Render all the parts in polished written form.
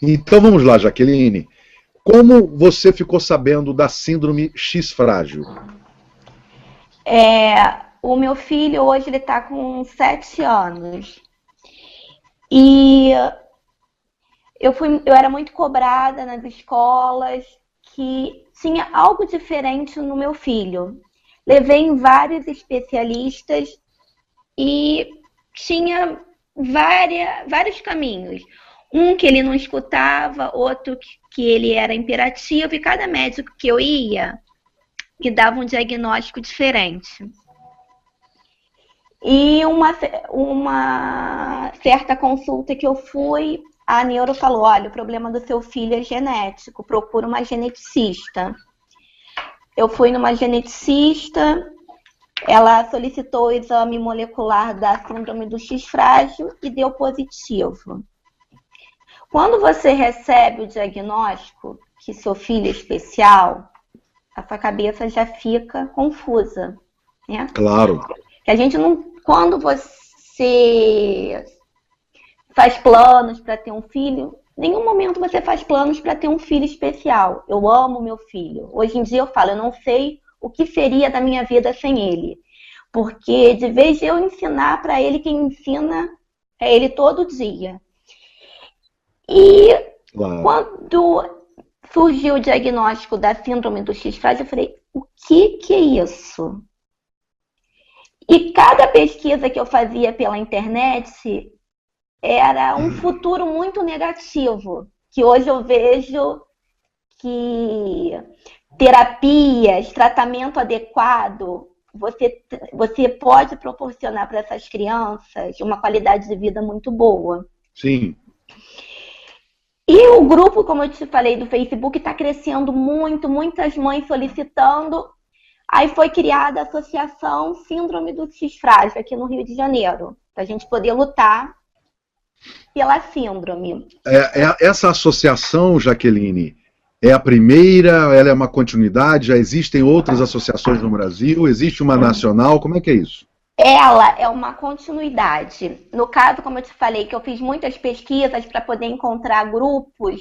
Então vamos lá, Jaqueline. Como você ficou sabendo da síndrome X frágil? O meu filho hoje ele está com 7 anos. E eu era muito cobrada nas escolas que tinha algo diferente no meu filho. Levei em vários especialistas e tinha vários caminhos. Um que ele não escutava, outro que ele era imperativo, e cada médico que eu ia me dava um diagnóstico diferente. E uma certa consulta que eu fui, a neuro falou, olha, o problema do seu filho é genético, procura uma geneticista. Eu fui numa geneticista, ela solicitou o exame molecular da síndrome do X frágil e deu positivo. Quando você recebe o diagnóstico que seu filho é especial, a sua cabeça já fica confusa, né? Claro. Que a gente não... Quando você faz planos para ter um filho, em nenhum momento você faz planos para ter um filho especial. Eu amo meu filho. Hoje em dia eu falo, eu não sei o que seria da minha vida sem ele. Porque de vez de eu ensinar para ele, quem ensina é ele todo dia. E quando surgiu o diagnóstico da síndrome do X frágil, eu falei, o que é isso? E cada pesquisa que eu fazia pela internet era um futuro muito negativo, que hoje eu vejo que terapias, tratamento adequado, você pode proporcionar para essas crianças uma qualidade de vida muito boa. Sim. E o grupo, como eu te falei, do Facebook está crescendo muito, muitas mães solicitando. Aí foi criada a Associação Síndrome do X frágil aqui no Rio de Janeiro, para a gente poder lutar pela síndrome. Essa associação, Jaqueline, é a primeira? Ela é uma continuidade? Já existem outras associações no Brasil? Existe uma nacional? Como é que é isso? Ela é uma continuidade. No caso, como eu te falei, que eu fiz muitas pesquisas para poder encontrar grupos,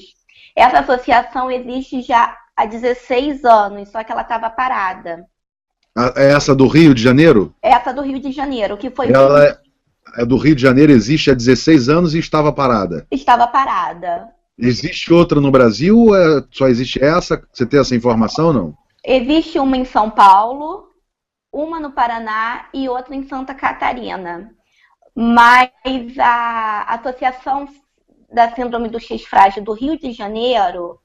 essa associação existe já há 16 anos, só que ela estava parada. Essa do Rio de Janeiro? Essa do Rio de Janeiro, que foi... Ela é do Rio de Janeiro, existe há 16 anos e estava parada. Estava parada. Existe outra no Brasil ou só existe essa? Você tem essa informação ou não? Existe uma em São Paulo, uma no Paraná e outra em Santa Catarina. Mas a Associação da Síndrome do X frágil do Rio de Janeiro,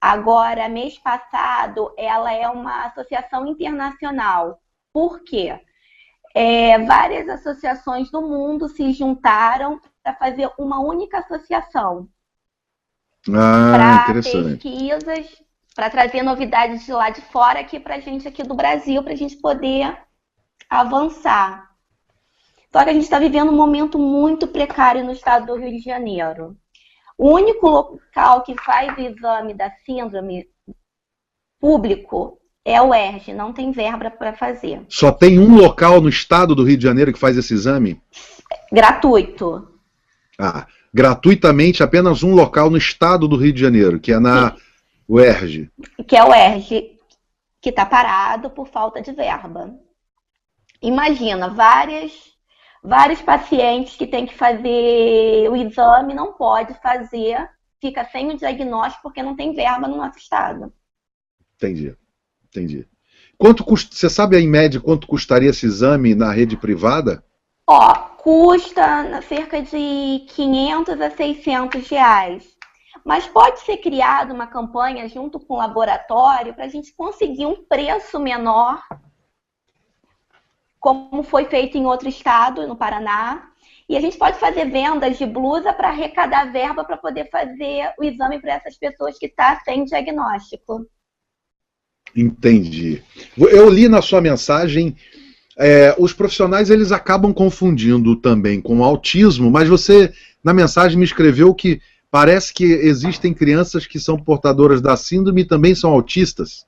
agora, mês passado, ela é uma associação internacional. Por quê? Várias associações do mundo se juntaram para fazer uma única associação. Para pesquisas, para trazer novidades de lá de fora aqui para a gente aqui do Brasil, para a gente poder avançar. Só que a gente está vivendo um momento muito precário no estado do Rio de Janeiro. O único local que faz o exame da síndrome público é o UERJ, não tem verba para fazer. Só tem um local no estado do Rio de Janeiro que faz esse exame? Gratuito. Gratuitamente apenas um local no estado do Rio de Janeiro, que é na UERJ. Que é o UERJ, que está parado por falta de verba. Imagina, vários pacientes que têm que fazer o exame, não pode fazer, fica sem o diagnóstico porque não tem verba no nosso estado. Entendi. Você sabe em média quanto custaria esse exame na rede privada? Custa cerca de 500 a 600 reais. Mas pode ser criada uma campanha junto com o laboratório para a gente conseguir um preço menor, como foi feito em outro estado, no Paraná. E a gente pode fazer vendas de blusa para arrecadar verba para poder fazer o exame para essas pessoas que estão sem diagnóstico. Entendi. Eu li na sua mensagem, os profissionais eles acabam confundindo também com autismo, mas você na mensagem me escreveu que parece que existem crianças que são portadoras da síndrome e também são autistas.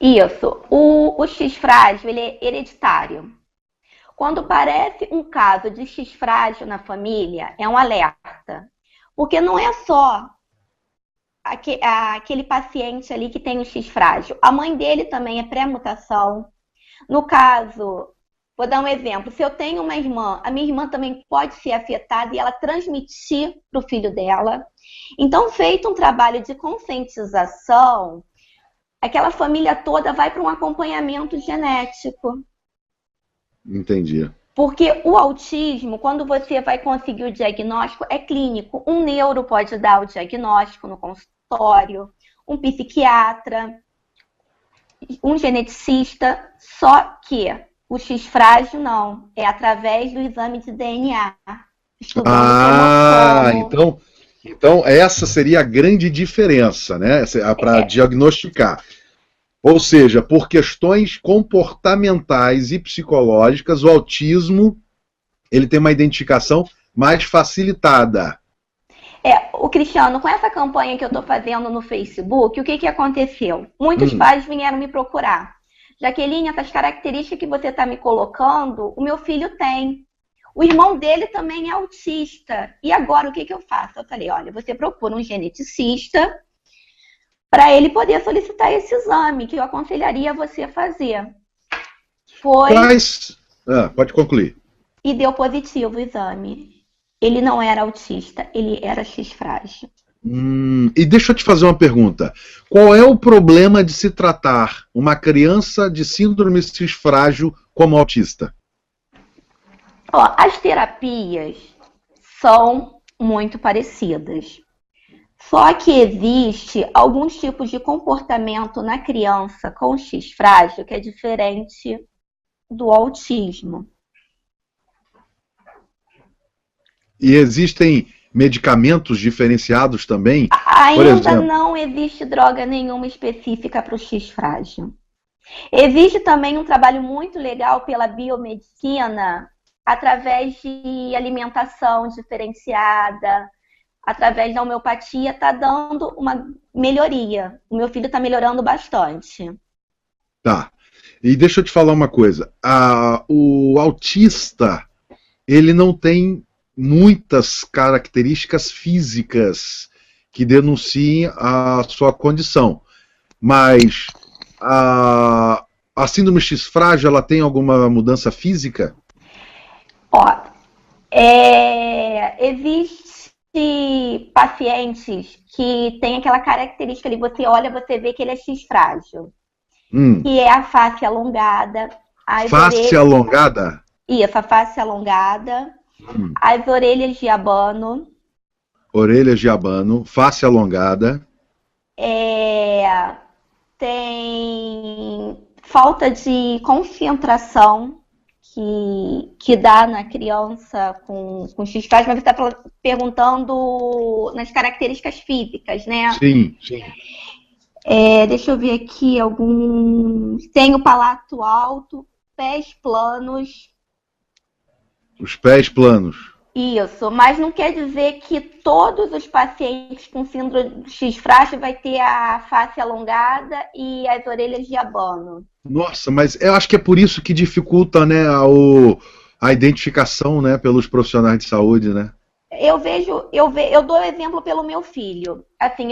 Isso. O X frágil ele é hereditário. Quando parece um caso de X frágil na família, é um alerta. Porque não é só aquele paciente ali que tem o X frágil. A mãe dele também é pré-mutação. No caso, vou dar um exemplo. Se eu tenho uma irmã, a minha irmã também pode ser afetada e ela transmitir para o filho dela. Então, feito um trabalho de conscientização, aquela família toda vai para um acompanhamento genético. Entendi. Porque o autismo, quando você vai conseguir o diagnóstico, é clínico. Um neuro pode dar o diagnóstico no consultório, um psiquiatra, um geneticista, só que o X frágil não, é através do exame de DNA. Então essa seria a grande diferença, né? Para diagnosticar. Ou seja, por questões comportamentais e psicológicas, o autismo ele tem uma identificação mais facilitada. O Cristiano, com essa campanha que eu estou fazendo no Facebook, o que aconteceu? Muitos pais vieram me procurar. Jaqueline, essas características que você está me colocando, o meu filho tem. O irmão dele também é autista. E agora, o que eu faço? Eu falei, olha, você procura um geneticista para ele poder solicitar esse exame, que eu aconselharia você a fazer. Pode concluir. E deu positivo o exame. Ele não era autista, ele era X frágil. E deixa eu te fazer uma pergunta. Qual é o problema de se tratar uma criança de síndrome X frágil como autista? As terapias são muito parecidas. Só que existe alguns tipos de comportamento na criança com X frágil que é diferente do autismo. E existem medicamentos diferenciados também? Ainda não existe droga nenhuma específica para o X frágil. Existe também um trabalho muito legal pela biomedicina através de alimentação diferenciada, através da homeopatia, está dando uma melhoria. O meu filho está melhorando bastante. Tá. E deixa eu te falar uma coisa. O autista, ele não tem muitas características físicas que denunciem a sua condição. Mas a síndrome X frágil, ela tem alguma mudança física? Existe pacientes que têm aquela característica ali, você olha, você vê que ele é X frágil. Que é a face alongada. Face alongada? Isso, a face alongada. As orelhas de abano. Orelhas de abano, face alongada. Tem falta de concentração que dá na criança com X frágil, mas você está perguntando nas características físicas, né? Sim, sim. Deixa eu ver aqui alguns. Tem o palato alto, pés planos. Os pés planos. Isso, mas não quer dizer que todos os pacientes com síndrome X frágil vai ter a face alongada e as orelhas de abano. Nossa, mas eu acho que é por isso que dificulta, né, a identificação, né, pelos profissionais de saúde, né? Eu dou exemplo pelo meu filho. Assim,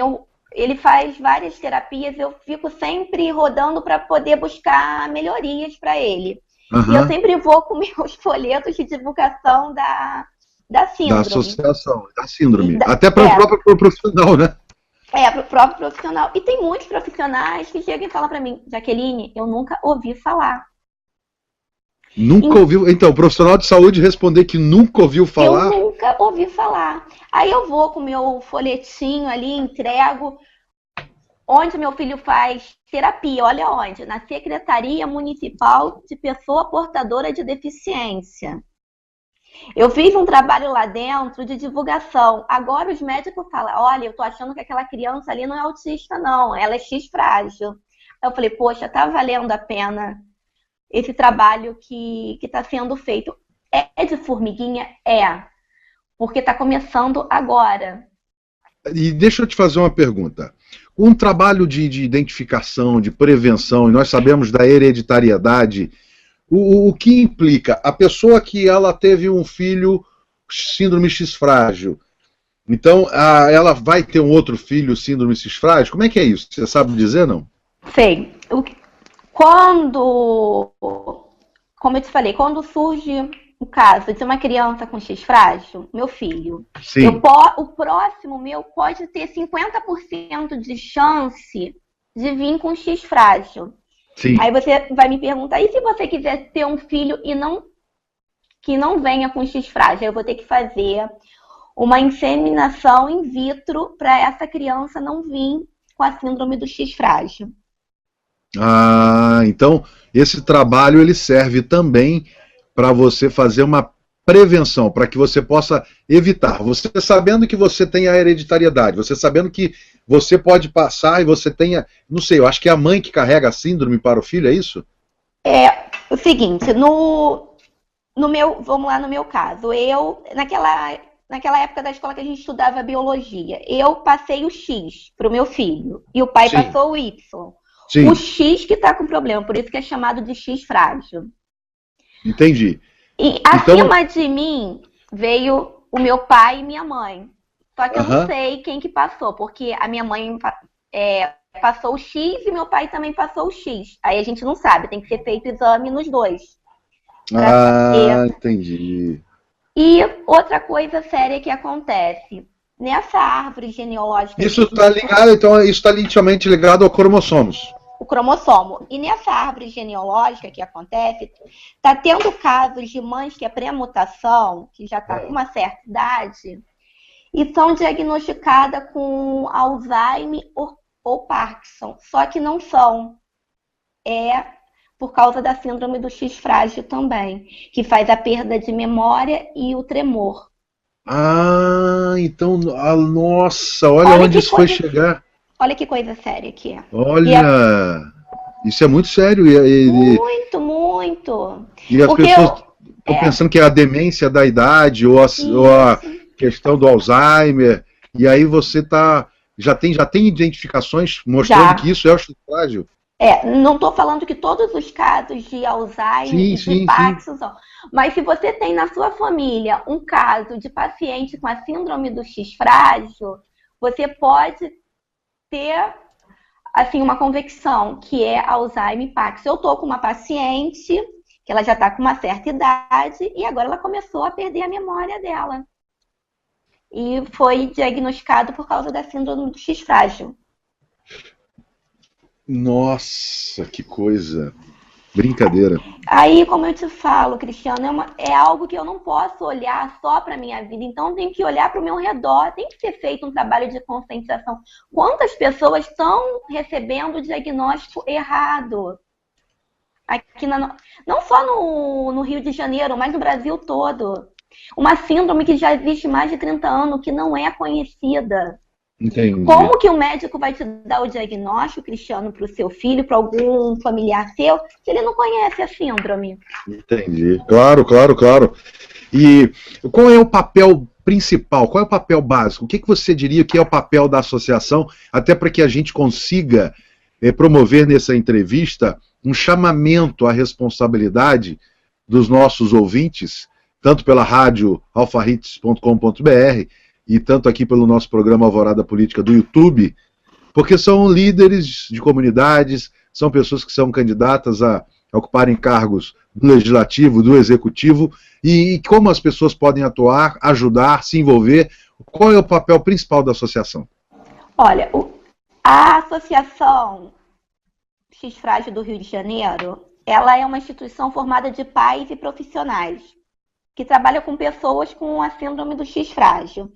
ele faz várias terapias, eu fico sempre rodando para poder buscar melhorias para ele. E eu sempre vou com meus folhetos de divulgação da síndrome. Da associação, da síndrome. Até para o próprio profissional, né? Para o próprio profissional. E tem muitos profissionais que chegam e falam para mim, Jaqueline, eu nunca ouvi falar. Nunca ouviu? Então, o profissional de saúde responder que nunca ouviu falar? Eu nunca ouvi falar. Aí eu vou com o meu folhetinho ali, entrego onde meu filho faz terapia. Olha onde? Na Secretaria Municipal de Pessoa Portadora de Deficiência. Eu fiz um trabalho lá dentro de divulgação. Agora os médicos falam, olha, eu tô achando que aquela criança ali não é autista, não. Ela é X frágil. Eu falei, poxa, tá valendo a pena esse trabalho que está sendo feito. É de formiguinha? É. Porque está começando agora. E deixa eu te fazer uma pergunta. Um trabalho de identificação, de prevenção, e nós sabemos da hereditariedade, o que implica? A pessoa que ela teve um filho síndrome X frágil, Então, ela vai ter um outro filho síndrome cisfrágil? Como é que é isso? Você sabe dizer, não? Sei. Quando, como eu te falei, quando surge o caso de uma criança com X frágil, meu filho, Sim, o próximo meu pode ter 50% de chance de vir com X frágil. sim. Aí você vai me perguntar, e se você quiser ter um filho e que não venha com X frágil? Eu vou ter que fazer uma inseminação in vitro para essa criança não vir com a síndrome do X frágil. Ah, então esse trabalho ele serve também para você fazer uma prevenção, para que você possa evitar. Você sabendo que você tem a hereditariedade, você sabendo que você pode passar e você tenha, não sei, eu acho que é a mãe que carrega a síndrome para o filho, é isso? É o seguinte, vamos lá no meu caso, naquela época da escola que a gente estudava biologia, eu passei o X para o meu filho e o pai Sim, passou o Y. O sim, X que está com problema, por isso que é chamado de X frágil. entendi. E Então, acima de mim veio o meu pai e minha mãe. Só que eu não aham. sei quem que passou, porque a minha mãe passou o X e meu pai também passou o X. Aí a gente não sabe, tem que ser feito exame nos dois para Ah, saber. entendi. E outra coisa séria que acontece nessa árvore genealógica que Isso a está gente ligado, então isso está intimamente ligado ao cromossomos. o cromossomo. E nessa árvore genealógica que acontece, está tendo casos de mães que é pré-mutação, que já está com uma certa idade, e são diagnosticadas com Alzheimer ou Parkinson. Só que não são. É por causa da síndrome do X frágil também, que faz a perda de memória e o tremor. Ah, então, nossa, olha Olha onde que isso foi coisa, chegar. olha que coisa séria que é. E é Olha, isso é muito sério. muito, muito. E as Porque pessoas estão é pensando que é a demência da idade ou a isso. questão do Alzheimer. E aí você já tem identificações mostrando que Já. isso é o frágil. Não estou falando que todos os casos de Alzheimer Sim, e de sim, sim. Parkinson, mas se você tem na sua família um caso de paciente com a síndrome do X frágil, você pode ter assim uma convicção que é Alzheimer e Parkinson. Eu estou com uma paciente que ela já está com uma certa idade e agora ela começou a perder a memória dela. E foi diagnosticado por causa da síndrome do X frágil. Nossa, que coisa. Brincadeira. Aí, como eu te falo, Cristiano, é algo que eu não posso olhar só para a minha vida, então eu tenho que olhar para o meu redor, tem que ser feito um trabalho de conscientização. Quantas pessoas estão recebendo o diagnóstico errado? Aqui não só no Rio de Janeiro, mas no Brasil todo. Uma síndrome que já existe mais de 30 anos, que não é conhecida. Entendi. Como que o médico vai te dar o diagnóstico, Cristiano, para o seu filho, para algum familiar seu, se ele não conhece a síndrome? Entendi. Claro, claro, claro. E qual é o papel principal? Qual é o papel básico? O que você diria que é o papel da associação, até para que a gente consiga promover nessa entrevista um chamamento à responsabilidade dos nossos ouvintes, tanto pela rádio alfahits.com.br e tanto aqui pelo nosso programa Alvorada Política do YouTube, porque são líderes de comunidades, são pessoas que são candidatas a ocuparem cargos do legislativo, do executivo, e como as pessoas podem atuar, ajudar, se envolver. Qual é o papel principal da associação? Olha, a Associação X Frágil do Rio de Janeiro, ela é uma instituição formada de pais e profissionais que trabalha com pessoas com a síndrome do X frágil.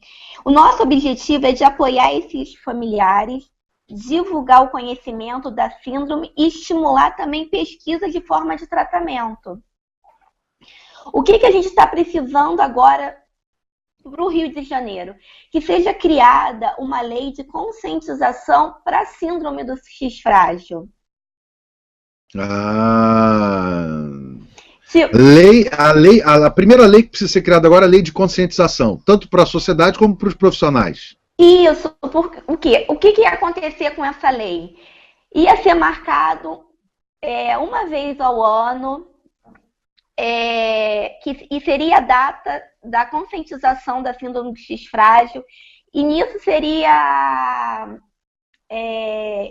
O nosso objetivo é de apoiar esses familiares, divulgar o conhecimento da síndrome e estimular também pesquisa de forma de tratamento. O que a gente está precisando agora para o Rio de Janeiro? Que seja criada uma lei de conscientização para a síndrome do X frágil. A primeira lei que precisa ser criada agora é a lei de conscientização, tanto para a sociedade como para os profissionais. Isso, o quê? O que ia acontecer com essa lei? Ia ser marcado uma vez ao ano, e seria a data da conscientização da síndrome do X frágil, E nisso seria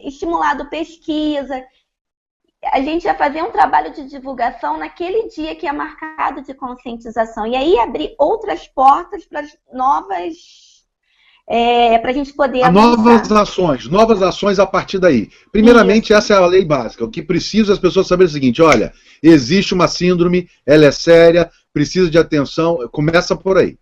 estimulado pesquisa. A gente ia fazer um trabalho de divulgação naquele dia que é marcado de conscientização. E aí abrir outras portas para novas... para a gente poder novas ações a partir daí. Primeiramente, essa é a lei básica. O que precisa as pessoas saberem é o seguinte: olha, existe uma síndrome, ela é séria, precisa de atenção, começa por aí.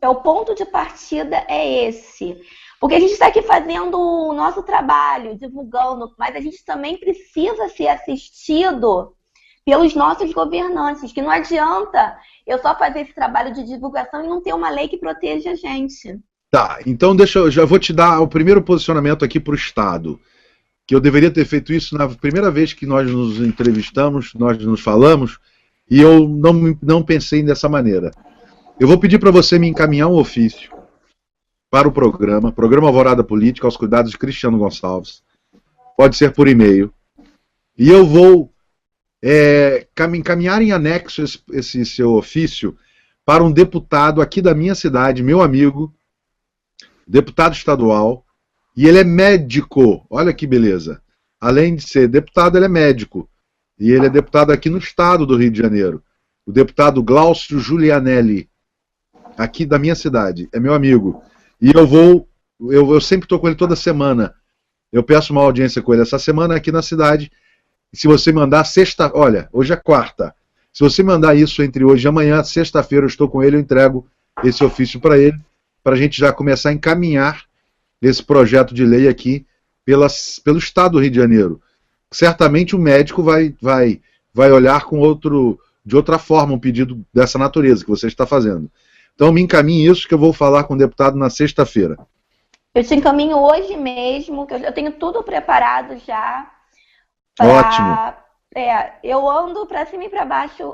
O ponto de partida é esse. Porque a gente está aqui fazendo o nosso trabalho, divulgando, mas a gente também precisa ser assistido pelos nossos governantes, que não adianta eu só fazer esse trabalho de divulgação e não ter uma lei que proteja a gente. Tá, então já vou te dar o primeiro posicionamento aqui para o Estado, que eu deveria ter feito isso na primeira vez que nós nos entrevistamos, nós nos falamos, e eu não pensei dessa maneira. Eu vou pedir para você me encaminhar um ofício para o programa Alvorada Política, aos cuidados de Cristiano Gonçalves. Pode ser por e-mail. E eu vou encaminhar em anexo esse seu ofício para um deputado aqui da minha cidade, meu amigo, deputado estadual, e ele é médico. Olha que beleza. Além de ser deputado, ele é médico. E ele é deputado aqui no estado do Rio de Janeiro. O deputado Glaucio Giulianelli, aqui da minha cidade. É meu amigo. E eu sempre estou com ele toda semana. Eu peço uma audiência com ele essa semana aqui na cidade. E se você mandar olha, hoje é quarta. Se você mandar isso entre hoje e amanhã, sexta-feira eu estou com ele, eu entrego esse ofício para a gente já começar a encaminhar esse projeto de lei aqui pelo estado do Rio de Janeiro. Certamente o médico vai olhar de outra forma um pedido dessa natureza que você está fazendo. Então me encaminhe isso que eu vou falar com o deputado na sexta-feira. Eu te encaminho hoje mesmo, que eu tenho tudo preparado já. Ótimo. Eu ando para cima e para baixo,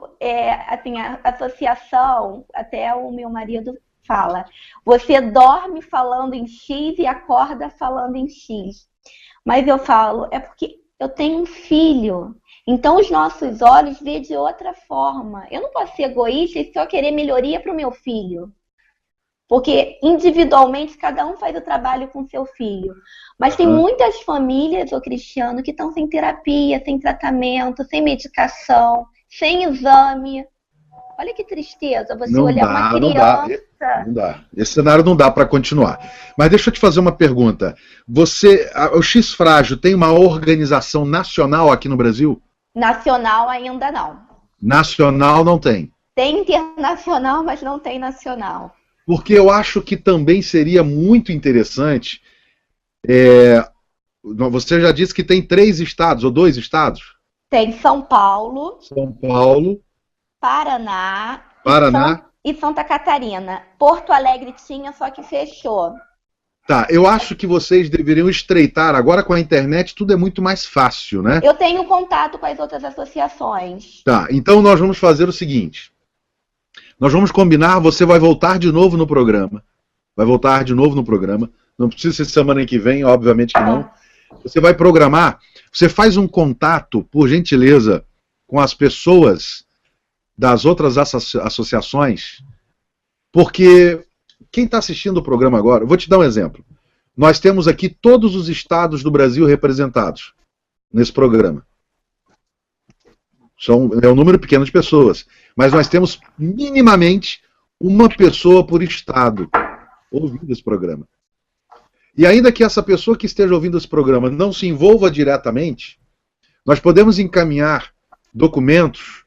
assim, a associação, até o meu marido fala, você dorme falando em X e acorda falando em X. Mas eu falo, é porque eu tenho um filho. Então, os nossos olhos veem de outra forma. Eu não posso ser egoísta e só querer melhoria para o meu filho. Porque, individualmente, cada um faz o trabalho com seu filho. Mas tem muitas famílias, ô Cristiano, que estão sem terapia, sem tratamento, sem medicação, sem exame. Olha que tristeza, você olhar uma criança... Não dá. Esse cenário não dá para continuar. Mas deixa eu te fazer uma pergunta. O X-Frágil tem uma organização nacional aqui no Brasil? Nacional ainda não. Nacional não tem. Tem internacional, mas não tem nacional. Porque eu acho que também seria muito interessante... Você já disse que tem 3 estados, ou 2 estados? Tem São Paulo... Paraná e Santa Catarina. Porto Alegre tinha, só que fechou. Tá, eu acho que vocês deveriam estreitar. Agora com a internet tudo é muito mais fácil, né? Eu tenho contato com as outras associações. Tá, então nós vamos fazer o seguinte. Nós vamos combinar, você vai voltar de novo no programa. Não precisa ser semana que vem, obviamente que não. Você vai programar, você faz um contato, por gentileza, com as pessoas das outras associações, porque quem está assistindo o programa agora, eu vou te dar um exemplo. Nós temos aqui todos os estados do Brasil representados nesse programa. É um número pequeno de pessoas, mas nós temos minimamente uma pessoa por estado ouvindo esse programa. E ainda que essa pessoa que esteja ouvindo esse programa não se envolva diretamente, nós podemos encaminhar documentos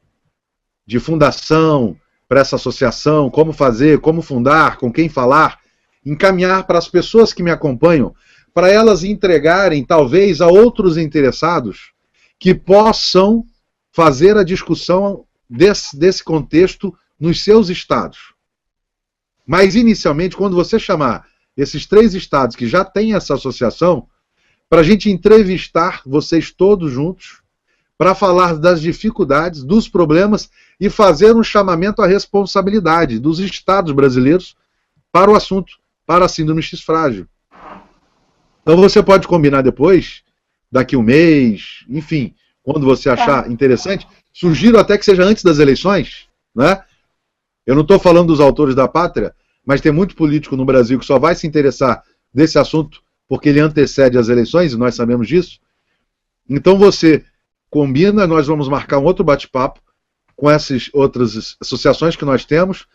de fundação para essa associação, como fazer, como fundar, com quem falar, encaminhar para as pessoas que me acompanham, para elas entregarem, talvez, a outros interessados que possam fazer a discussão desse contexto nos seus estados. Mas, inicialmente, quando você chamar esses 3 estados que já têm essa associação, para a gente entrevistar vocês todos juntos, para falar das dificuldades, dos problemas e fazer um chamamento à responsabilidade dos estados brasileiros para o assunto, para a síndrome X-Frágil. Então você pode combinar depois, daqui um mês, enfim, quando você achar interessante. Sugiro até que seja antes das eleições, né? Eu não estou falando dos autores da pátria, mas tem muito político no Brasil que só vai se interessar desse assunto porque ele antecede as eleições, e nós sabemos disso. Então você combina, nós vamos marcar um outro bate-papo com essas outras associações que nós temos,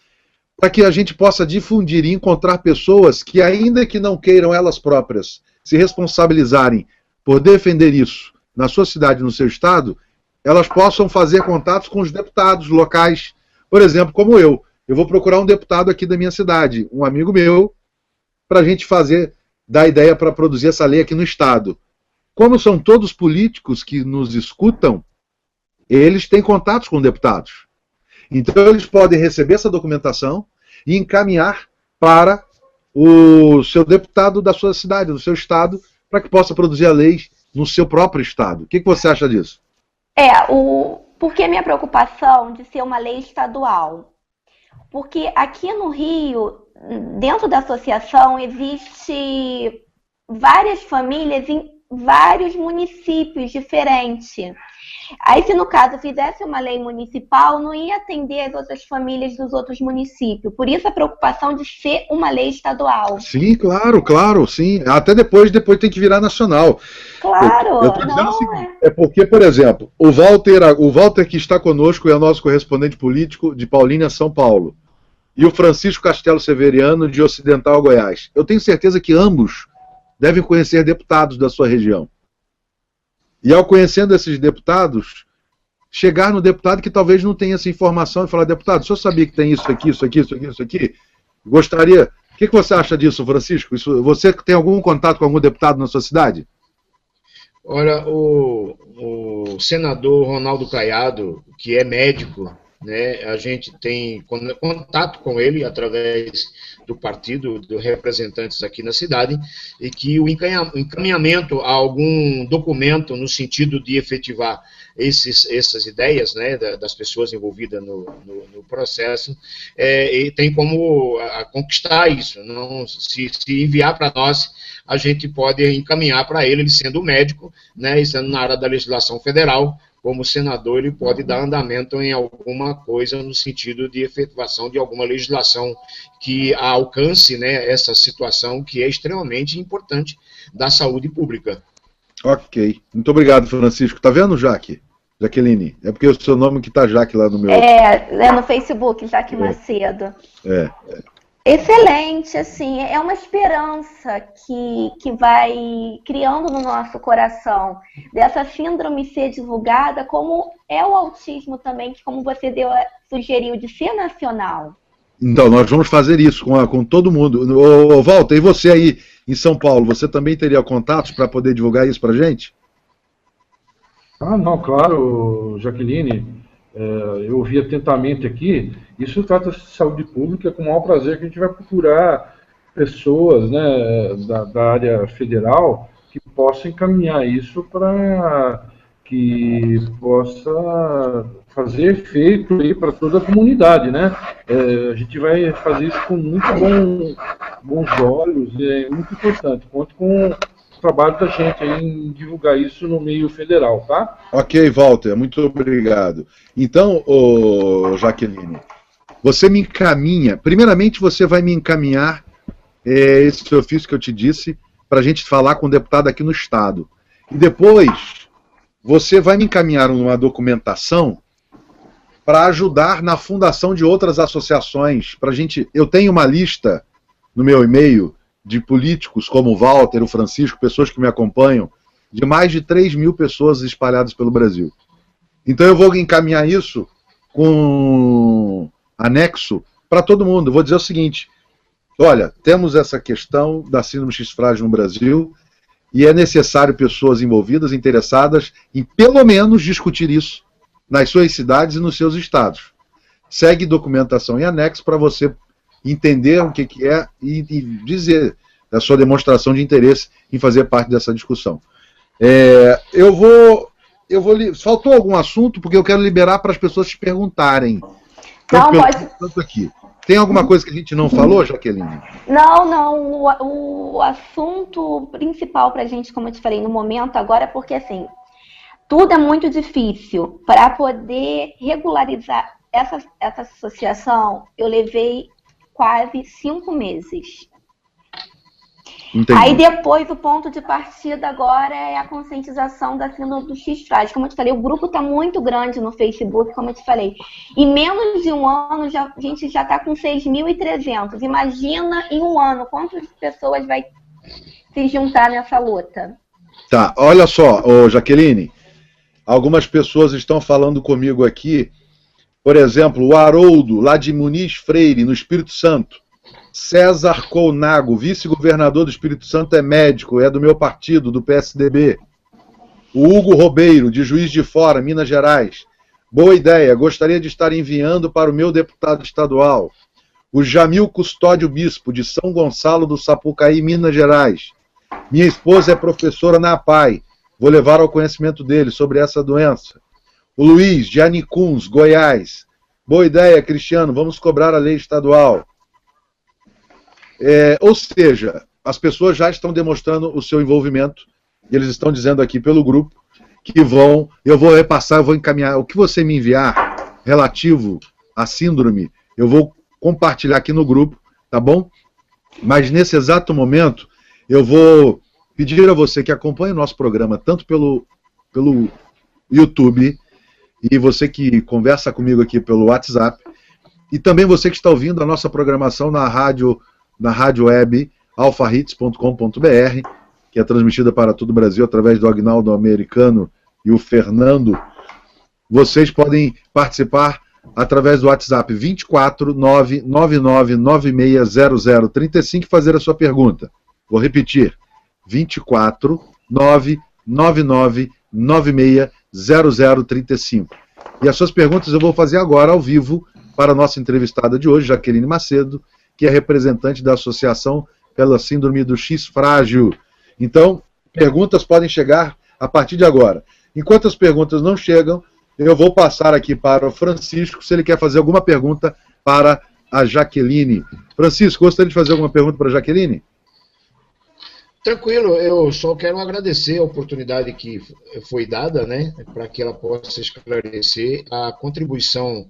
para que a gente possa difundir e encontrar pessoas que, ainda que não queiram elas próprias se responsabilizarem por defender isso na sua cidade, no seu estado, elas possam fazer contatos com os deputados locais. Por exemplo, como eu vou procurar um deputado aqui da minha cidade, um amigo meu, para a gente dar ideia para produzir essa lei aqui no estado. Como são todos políticos que nos escutam, eles têm contatos com deputados. Então eles podem receber essa documentação e encaminhar para o seu deputado da sua cidade, do seu estado, para que possa produzir a lei no seu próprio estado. O que você acha disso? Por que minha preocupação de ser uma lei estadual? Porque aqui no Rio, dentro da associação, existe várias famílias em vários municípios diferentes. Aí, se no caso fizesse uma lei municipal, não ia atender as outras famílias dos outros municípios. Por isso a preocupação de ser uma lei estadual. Sim, claro, sim. Até depois tem que virar nacional. Claro. Eu tô dizendo o seguinte, porque, por exemplo, o Walter que está conosco é o nosso correspondente político de Paulínia, São Paulo. E o Francisco Castelo Severiano, de Ocidental, Goiás. Eu tenho certeza que ambos devem conhecer deputados da sua região. E ao conhecendo esses deputados, chegar no deputado que talvez não tenha essa informação e falar: deputado, o senhor sabia que tem isso aqui, isso aqui, isso aqui, isso aqui? Gostaria... O que você acha disso, Francisco? Você tem algum contato com algum deputado na sua cidade? Olha, o senador Ronaldo Caiado, que é médico, né, a gente tem contato com ele através do partido, dos representantes aqui na cidade, e que o encaminhamento a algum documento no sentido de efetivar essas ideias, né, das pessoas envolvidas no processo, e tem como conquistar isso. Não, se enviar para nós, a gente pode encaminhar para ele sendo médico, né, e sendo na área da legislação federal. Como senador, ele pode dar andamento em alguma coisa no sentido de efetivação de alguma legislação que alcance, né, essa situação que é extremamente importante da saúde pública. Ok. Muito obrigado, Francisco. Tá vendo, Jaqueline? É porque o seu nome que está Jaque lá no meu... É no Facebook, Jaque Macedo. Excelente, assim, é uma esperança que vai criando no nosso coração dessa síndrome ser divulgada, como é o autismo também, que como você sugeriu, de ser nacional. Então, nós vamos fazer isso com todo mundo. Walter, e você aí em São Paulo, você também teria contatos para poder divulgar isso para a gente? Não, claro, Jaqueline. Eu ouvi atentamente aqui. Isso trata-se de saúde pública, com o maior prazer que a gente vai procurar pessoas, né, da área federal que possam encaminhar isso para que possa fazer efeito aí para toda a comunidade, né? A gente vai fazer isso com muito bons olhos, é muito importante. Conto com o trabalho da gente aí em divulgar isso no meio federal, tá? Ok, Walter, muito obrigado. Então, Jaqueline, você me encaminha, primeiramente você vai me encaminhar esse ofício que eu te disse, para a gente falar com o deputado aqui no estado. E depois, você vai me encaminhar uma documentação para ajudar na fundação de outras associações. Eu tenho uma lista no meu e-mail de políticos como o Walter, o Francisco, pessoas que me acompanham, de mais de 3 mil pessoas espalhadas pelo Brasil. Então eu vou encaminhar isso com anexo para todo mundo. Eu vou dizer o seguinte: olha, temos essa questão da síndrome X frágil no Brasil e é necessário pessoas envolvidas, interessadas em pelo menos discutir isso nas suas cidades e nos seus estados. Segue documentação em anexo para você entender o que é e dizer a sua demonstração de interesse em fazer parte dessa discussão. Faltou algum assunto, porque eu quero liberar para as pessoas te perguntarem. Tanto aqui. Tem alguma coisa que a gente não falou, Jaqueline? Não. O assunto principal para a gente, como eu te falei, no momento agora, porque assim, tudo é muito difícil. Para poder regularizar essa associação, eu levei quase 5 meses. Entendi. Aí depois o ponto de partida agora é a conscientização da síndrome do X-Frágil. Como eu te falei, o grupo está muito grande no Facebook, como eu te falei. Em menos de um ano, a gente já está com 6.300. Imagina em um ano quantas pessoas vai se juntar nessa luta. Tá, olha só, Jaqueline, algumas pessoas estão falando comigo aqui, por exemplo, o Haroldo, lá de Muniz Freire, no Espírito Santo. César Colnago, vice-governador do Espírito Santo, é médico, é do meu partido, do PSDB. O Hugo Robeiro, de Juiz de Fora, Minas Gerais. Boa ideia, gostaria de estar enviando para o meu deputado estadual. O Jamil Custódio Bispo, de São Gonçalo do Sapucaí, Minas Gerais. Minha esposa é professora na APAI. Vou levar ao conhecimento dele sobre essa doença. O Luiz, de Anicuns, Goiás. Boa ideia, Cristiano, vamos cobrar a lei estadual. Ou seja, as pessoas já estão demonstrando o seu envolvimento, e eles estão dizendo aqui pelo grupo que eu vou repassar, eu vou encaminhar, o que você me enviar relativo à síndrome, eu vou compartilhar aqui no grupo, tá bom? Mas nesse exato momento, eu vou pedir a você que acompanhe o nosso programa, tanto pelo YouTube, e você que conversa comigo aqui pelo WhatsApp, e também você que está ouvindo a nossa programação na rádio web alfahits.com.br, que é transmitida para todo o Brasil através do Agnaldo Americano e o Fernando. Vocês podem participar através do WhatsApp 24999960035 e fazer a sua pergunta. Vou repetir, 24999960035. E as suas perguntas eu vou fazer agora ao vivo para a nossa entrevistada de hoje, Jaqueline Macedo, que é representante da Associação pela Síndrome do X-Frágil. Então, perguntas podem chegar a partir de agora. Enquanto as perguntas não chegam, eu vou passar aqui para o Francisco, se ele quer fazer alguma pergunta para a Jaqueline. Francisco, gostaria de fazer alguma pergunta para a Jaqueline? Tranquilo, eu só quero agradecer a oportunidade que foi dada, né, para que ela possa esclarecer a contribuição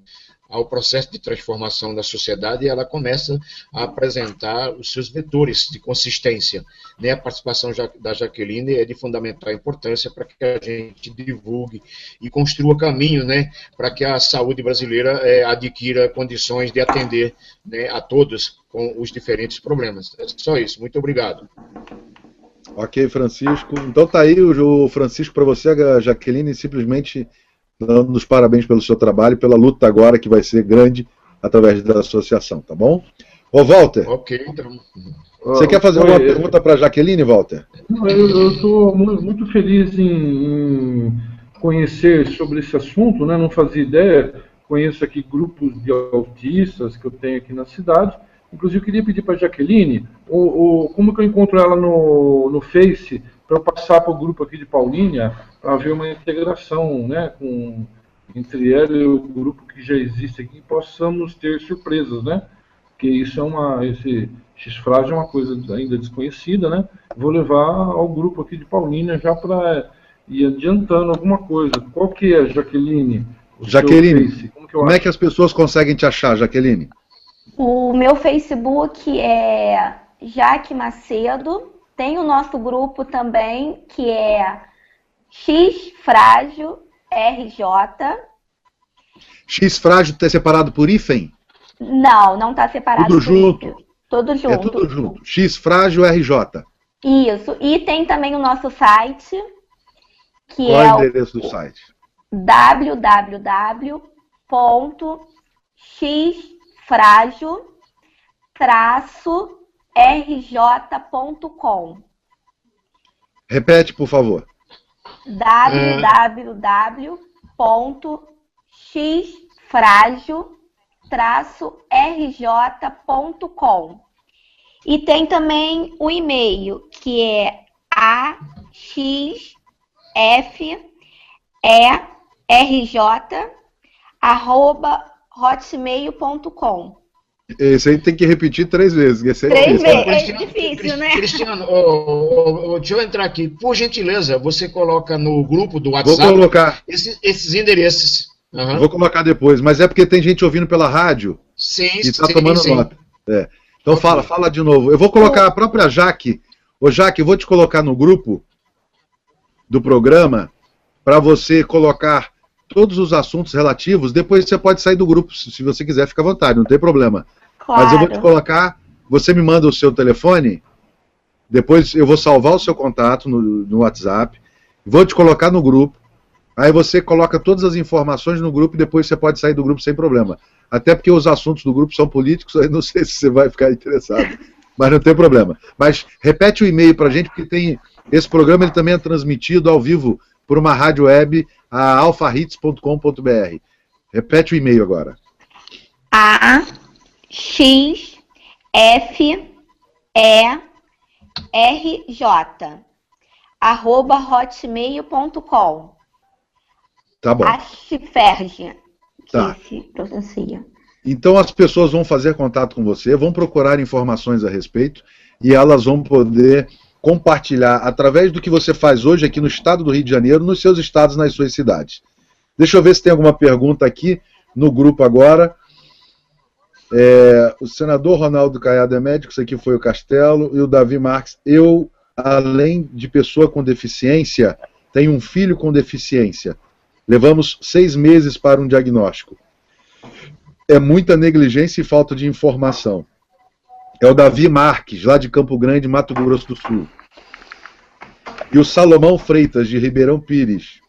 ao processo de transformação da sociedade, e ela começa a apresentar os seus vetores de consistência. Né? A participação da Jaqueline é de fundamental importância para que a gente divulgue e construa caminho, né, para que a saúde brasileira adquira condições de atender, né, a todos com os diferentes problemas. É só isso. Muito obrigado. Ok, Francisco. Então tá aí o Francisco para você, a Jaqueline, simplesmente dando os parabéns pelo seu trabalho e pela luta agora, que vai ser grande através da associação, tá bom? Ô, Walter. Ok, então. Você quer fazer uma pergunta para a Jaqueline, Walter? Eu estou muito feliz em conhecer sobre esse assunto, né? Não fazia ideia. Conheço aqui grupos de autistas que eu tenho aqui na cidade. Inclusive, eu queria pedir para a Jaqueline como que eu encontro ela no Face, para eu passar para o grupo aqui de Paulínia, para ver uma integração, né, entre ela e o grupo que já existe aqui, e possamos ter surpresas, né? Porque isso esse X-Frágil é uma coisa ainda desconhecida, né? Vou levar ao grupo aqui de Paulínia já para ir adiantando alguma coisa. Qual que é, Jaqueline? Jaqueline, como é que as pessoas conseguem te achar, Jaqueline? O meu Facebook é Jaque Macedo. Tem o nosso grupo também, que é X-Frágil RJ. X-Frágil está separado por hífen? Não está separado tudo por junto. hífen. Tudo junto. É tudo junto. X-Frágil RJ. Isso. E tem também o nosso site, que Qual é o endereço do site? www.xfrágil-rj.com. Repete, por favor. www.xfrágil-rj.com. E tem também o e-mail, que é axferj@hotmail.com. Esse aí tem que repetir 3 vezes. Esse aí 3 vezes. É difícil, né? Cristiano, deixa eu entrar aqui. Por gentileza, você coloca no grupo do WhatsApp Vou colocar. esses endereços. Uhum. Vou colocar depois, mas é porque tem gente ouvindo pela rádio sim, e está tomando nota. Então fala de novo. Eu vou colocar a própria Jaque. Ô Jaque, eu vou te colocar no grupo do programa para você colocar todos os assuntos relativos. Depois você pode sair do grupo, se você quiser, fica à vontade, não tem problema. Claro. Mas eu vou te colocar, você me manda o seu telefone, depois eu vou salvar o seu contato no WhatsApp, vou te colocar no grupo, aí você coloca todas as informações no grupo e depois você pode sair do grupo sem problema. Até porque os assuntos do grupo são políticos, aí não sei se você vai ficar interessado, mas não tem problema. Mas repete o e-mail para a gente, porque esse programa ele também é transmitido ao vivo por uma rádio web, a alfahits.com.br. Repete o e-mail agora. AXFERJ@hotmail.com. Tá bom. AXFERJ, que Tá. se pronuncia. Então as pessoas vão fazer contato com você, vão procurar informações a respeito e elas vão poder compartilhar através do que você faz hoje aqui no estado do Rio de Janeiro, nos seus estados, nas suas cidades. Deixa eu ver se tem alguma pergunta aqui no grupo agora. O senador Ronaldo Caiado é médico, isso aqui foi o Castelo, e o Davi Marques. Eu, além de pessoa com deficiência, tenho um filho com deficiência. Levamos 6 meses para um diagnóstico. É muita negligência e falta de informação. É o Davi Marques, lá de Campo Grande, Mato Grosso do Sul. E o Salomão Freitas, de Ribeirão Pires.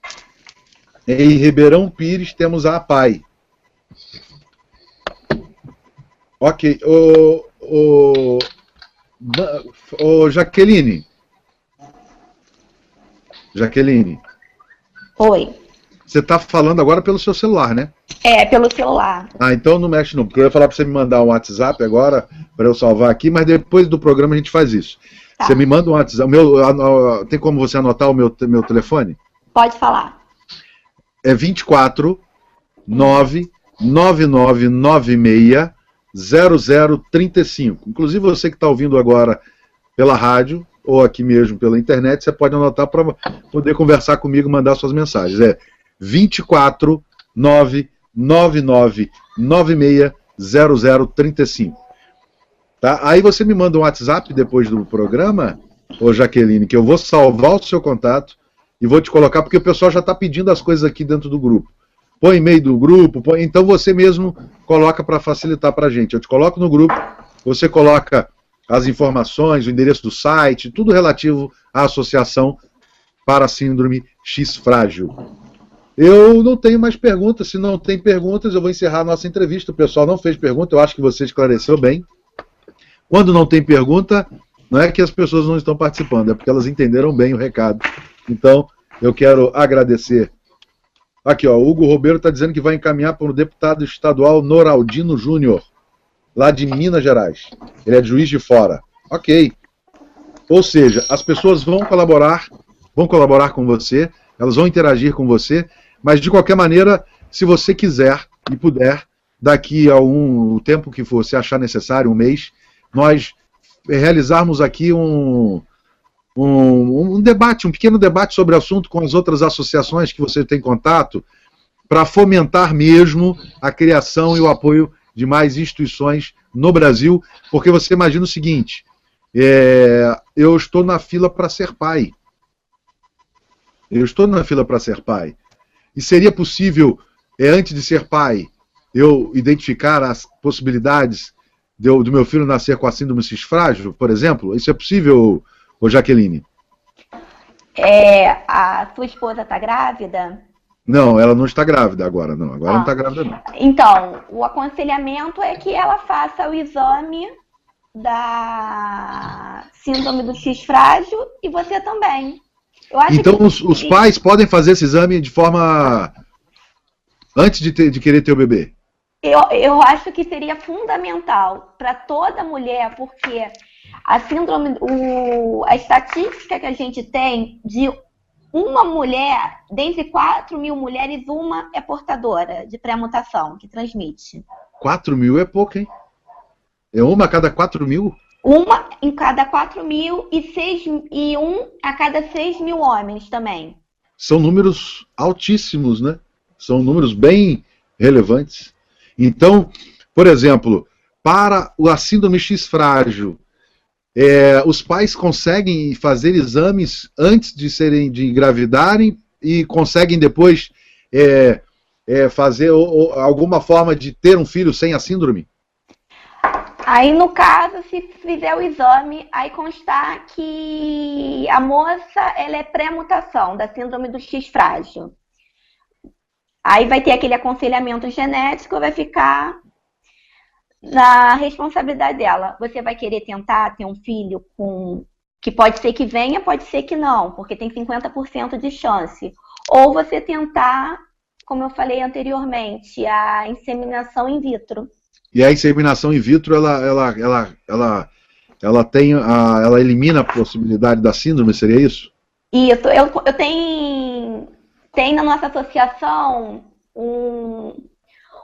Em Ribeirão Pires temos a APAI. Ok. Jaqueline. Jaqueline. Oi. Você está falando agora pelo seu celular, né? Pelo celular. Então não mexe não, porque eu ia falar para você me mandar um WhatsApp agora, para eu salvar aqui, mas depois do programa a gente faz isso. Tá. Você me manda um WhatsApp. Tem como você anotar o meu telefone? Pode falar. É 24 99996 0035. Inclusive você que está ouvindo agora pela rádio, ou aqui mesmo pela internet, você pode anotar para poder conversar comigo e mandar suas mensagens. É 24 99996 0035. Tá? Aí você me manda um WhatsApp depois do programa, ô Jaqueline, que eu vou salvar o seu contato e vou te colocar, porque o pessoal já está pedindo as coisas aqui dentro do grupo. Põe e-mail do grupo, então você mesmo coloca para facilitar para a gente. Eu te coloco no grupo, você coloca as informações, o endereço do site, tudo relativo à Associação para a Síndrome X Frágil. Eu não tenho mais perguntas. Se não tem perguntas, eu vou encerrar a nossa entrevista. O pessoal não fez pergunta, eu acho que você esclareceu bem. Quando não tem pergunta, não é que as pessoas não estão participando, é porque elas entenderam bem o recado. Então, eu quero agradecer. Aqui, ó, o Hugo Robeiro está dizendo que vai encaminhar para o deputado estadual Noraldino Júnior, lá de Minas Gerais. Ele é de Juiz de Fora. Ok. Ou seja, as pessoas vão colaborar com você, elas vão interagir com você, mas de qualquer maneira, se você quiser e puder, daqui a o tempo que você achar necessário, um mês, nós realizarmos aqui um debate, um pequeno debate sobre o assunto com as outras associações que você tem contato, para fomentar mesmo a criação e o apoio de mais instituições no Brasil, porque você imagina o seguinte, eu estou na fila para ser pai. Eu estou na fila para ser pai. E seria possível, antes de ser pai, eu identificar as possibilidades do meu filho nascer com a síndrome X frágil, por exemplo? Isso é possível, Jaqueline? A sua esposa está grávida? Não, ela não está grávida agora, não. Agora não está grávida, não. Então, o aconselhamento é que ela faça o exame da síndrome do X frágil e você também. Eu acho então, que os pais podem fazer esse exame de forma... antes de querer ter o bebê? Eu acho que seria fundamental para toda mulher, porque a síndrome, a estatística que a gente tem de uma mulher, dentre 4.000 mulheres, uma é portadora de pré-mutação, que transmite. 4.000 é pouco, hein? É uma a cada 4.000? Uma em cada 4.000 e um a cada 6.000 homens também. São números altíssimos, né? São números bem relevantes. Então, por exemplo, para a síndrome X frágil, os pais conseguem fazer exames antes de engravidarem e conseguem depois fazer alguma forma de ter um filho sem a síndrome? Aí, no caso, se fizer o exame, aí constar que a moça ela é pré-mutação da síndrome do X frágil. Aí vai ter aquele aconselhamento genético, vai ficar na responsabilidade dela. Você vai querer tentar ter um filho que pode ser que venha, pode ser que não, porque tem 50% de chance. Ou você tentar, como eu falei anteriormente, a inseminação in vitro. E a inseminação in vitro, ela elimina a possibilidade da síndrome, seria isso? Isso. Eu tenho na nossa associação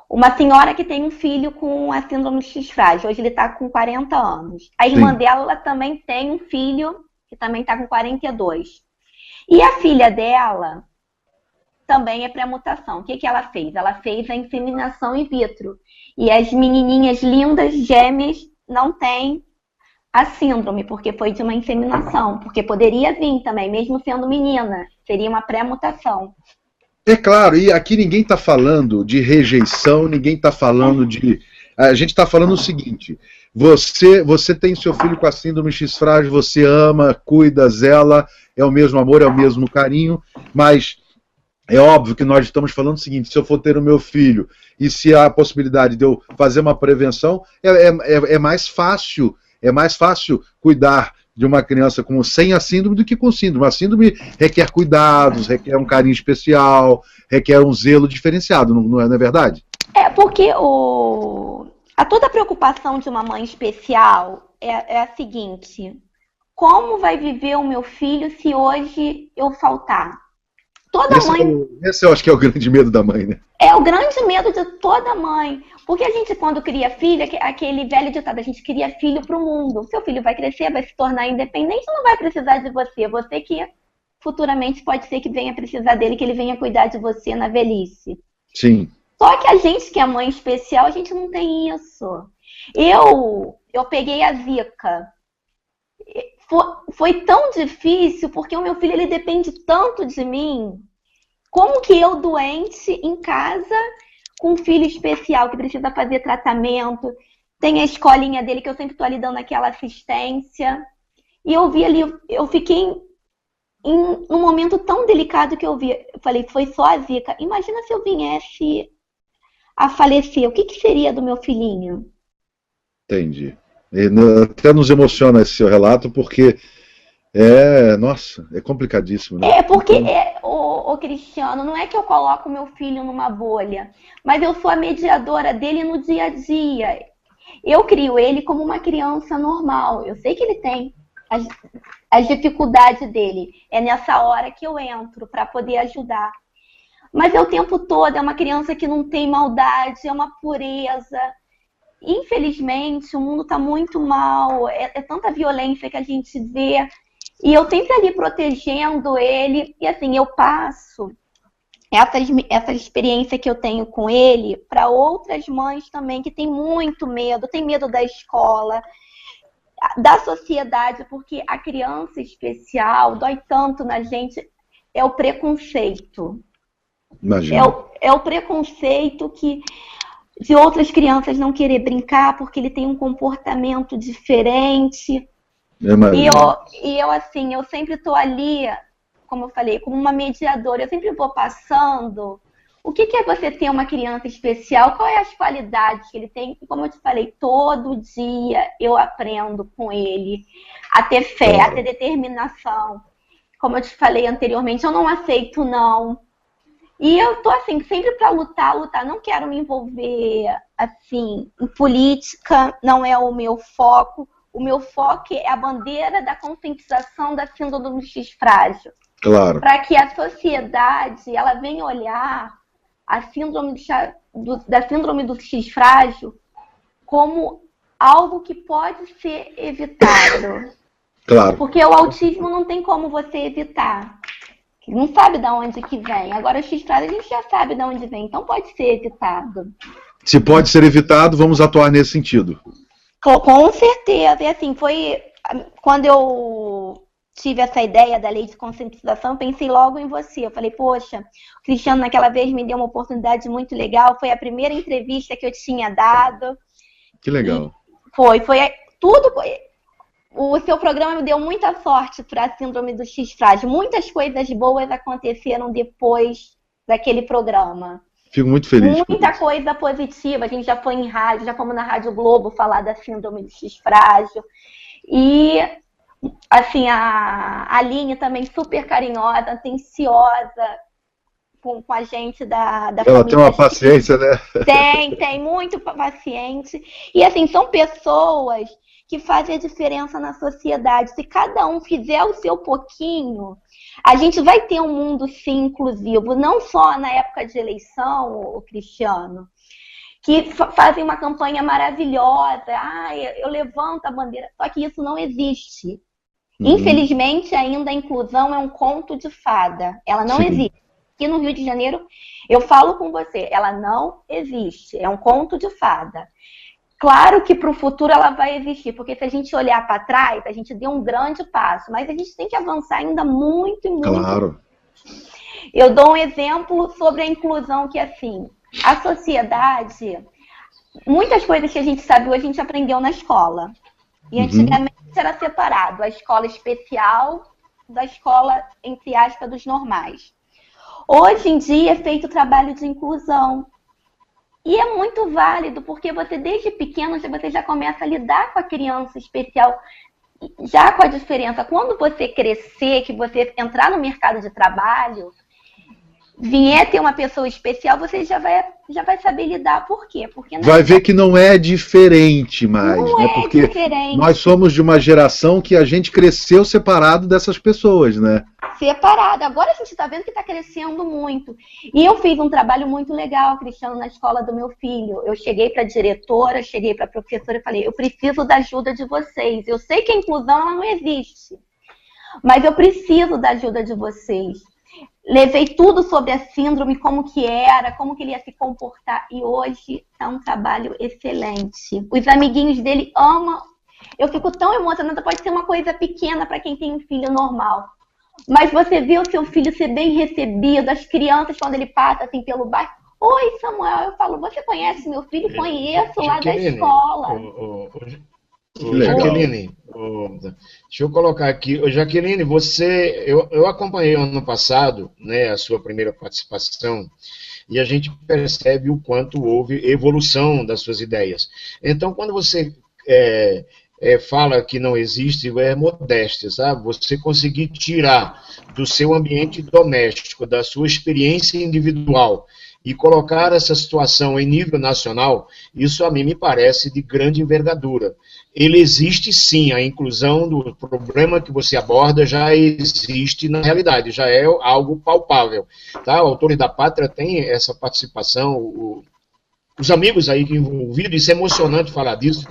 uma senhora que tem um filho com a síndrome X frágil. Hoje ele está com 40 anos. A irmã dela também tem um filho que também está com 42. E a filha dela também é pré-mutação. O que ela fez? Ela fez a inseminação in vitro. E as menininhas lindas, gêmeas, não têm a síndrome, porque foi de uma inseminação. Porque poderia vir também, mesmo sendo menina. Seria uma pré-mutação. É claro, e aqui ninguém está falando de rejeição, ninguém está falando de... A gente está falando o seguinte, você tem seu filho com a síndrome X frágil, você ama, cuida, zela, é o mesmo amor, é o mesmo carinho, mas é óbvio que nós estamos falando o seguinte, se eu for ter o meu filho e se há a possibilidade de eu fazer uma prevenção, é mais fácil cuidar de uma criança sem a síndrome do que com síndrome. A síndrome requer cuidados, requer um carinho especial, requer um zelo diferenciado, não é verdade? É porque toda a preocupação de uma mãe especial é a seguinte: como vai viver o meu filho se hoje eu faltar? Esse eu acho que é o grande medo da mãe, né? É o grande medo de toda mãe. Porque a gente, quando cria filho, aquele velho ditado, a gente cria filho para o mundo. Seu filho vai crescer, vai se tornar independente, não vai precisar de você. Você que futuramente pode ser que venha precisar dele, que ele venha cuidar de você na velhice. Sim. Só que a gente que é mãe especial, a gente não tem isso. Eu peguei a Zika. Foi tão difícil, porque o meu filho ele depende tanto de mim. Como que eu, doente, em casa, com um filho especial que precisa fazer tratamento, tem a escolinha dele que eu sempre estou ali dando aquela assistência. E eu vi ali, eu fiquei num momento tão delicado que eu falei, foi só a Zika. Imagina se eu viesse a falecer, o que seria do meu filhinho? Entendi. Até nos emociona esse seu relato, porque nossa, é complicadíssimo, né? Porque, Cristiano, não é que eu coloco meu filho numa bolha, mas eu sou a mediadora dele no dia a dia. Eu crio ele como uma criança normal. Eu sei que ele tem as dificuldades dele. É nessa hora que eu entro para poder ajudar. Mas o tempo todo é uma criança que não tem maldade, é uma pureza. Infelizmente, o mundo está muito mal. É tanta violência que a gente vê. E eu sempre ali protegendo ele. E assim, eu passo essa experiência que eu tenho com ele para outras mães também que têm muito medo. Tem medo da escola, da sociedade, porque a criança especial dói tanto na gente. É o preconceito. Imagina. É o preconceito de outras crianças não querer brincar porque ele tem um comportamento diferente. E eu, assim, eu sempre estou ali, como eu falei, como uma mediadora. Eu sempre vou passando o que é você ter uma criança especial, qual é as qualidades que ele tem. E como eu te falei, todo dia eu aprendo com ele a ter fé, a ter determinação. Como eu te falei anteriormente, eu não aceito não. E eu tô assim, sempre para lutar. Não quero me envolver assim em política, não é o meu foco. O meu foco é a bandeira da conscientização da síndrome do X frágil. Claro. Para que a sociedade ela venha olhar a síndrome da síndrome do X frágil como algo que pode ser evitado. Claro. Porque o autismo não tem como você evitar. Não sabe de onde que vem. Agora, o X frágil a gente já sabe de onde vem, então pode ser evitado. Se pode ser evitado, vamos atuar nesse sentido. Com certeza. E assim, foi quando eu tive essa ideia da lei de conscientização, eu pensei logo em você. Eu falei, poxa, o Cristiano naquela vez me deu uma oportunidade muito legal, foi a primeira entrevista que eu tinha dado. Que legal. Foi tudo. O seu programa me deu muita sorte para a síndrome do X frágil. Muitas coisas boas aconteceram depois daquele programa. Fico muito feliz. Muita coisa positiva. A gente já foi em rádio, já fomos na Rádio Globo falar da síndrome do X frágil. E, assim, a Aline também super carinhosa, atenciosa com a gente da Ela família. tem uma paciência, né? Tem muito paciente. E, assim, são pessoas que fazem a diferença na sociedade. Se cada um fizer o seu pouquinho, a gente vai ter um mundo, sim, inclusivo. Não só na época de eleição, o Cristiano, que fazem uma campanha maravilhosa. Eu levanto a bandeira. Só que isso não existe. Infelizmente, ainda a inclusão é um conto de fada. Ela não existe. Aqui no Rio de Janeiro, eu falo com você, ela não existe. É um conto de fada. Claro que para o futuro ela vai existir, porque se a gente olhar para trás, a gente deu um grande passo, mas a gente tem que avançar ainda muito e muito. Claro. Eu dou um exemplo sobre a inclusão, que assim, a sociedade, muitas coisas que a gente sabe hoje a gente aprendeu na escola. E antigamente era separado a escola especial da escola, entre aspas, dos normais. Hoje em dia é feito o trabalho de inclusão. E é muito válido, porque você desde pequeno você já começa a lidar com a criança especial, já com a diferença. Quando você crescer, que você entrar no mercado de trabalho, vier ter uma pessoa especial, você já vai saber lidar. Por quê? Porque vai ver que não é diferente mais, não, né? Porque diferente. Nós somos de uma geração que a gente cresceu separado dessas pessoas, né? Separado. Agora a gente está vendo que está crescendo muito. E eu fiz um trabalho muito legal, Cristiano, na escola do meu filho. Eu cheguei para a diretora, cheguei para a professora e falei, eu preciso da ajuda de vocês. Eu sei que a inclusão ela não existe, mas eu preciso da ajuda de vocês. Levei tudo sobre a síndrome, como que era, como que ele ia se comportar. E hoje é um trabalho excelente. Os amiguinhos dele amam. Eu fico tão emocionada, pode ser uma coisa pequena para quem tem um filho normal. Mas você vê o seu filho ser bem recebido, as crianças, quando ele passa assim pelo bairro. Oi, Samuel. Eu falo, você conhece meu filho? Conheço lá da escola. Jaqueline, deixa eu colocar aqui. Jaqueline, eu acompanhei ano passado, né, a sua primeira participação, e a gente percebe o quanto houve evolução das suas ideias. Então, quando você fala que não existe, é modéstia, sabe? Você conseguir tirar do seu ambiente doméstico, da sua experiência individual, e colocar essa situação em nível nacional, isso a mim me parece de grande envergadura. Ele existe sim, a inclusão do problema que você aborda já existe na realidade, já é algo palpável. Tá? O Autores da Pátria tem essa participação, os amigos aí envolvidos, isso é emocionante falar disso,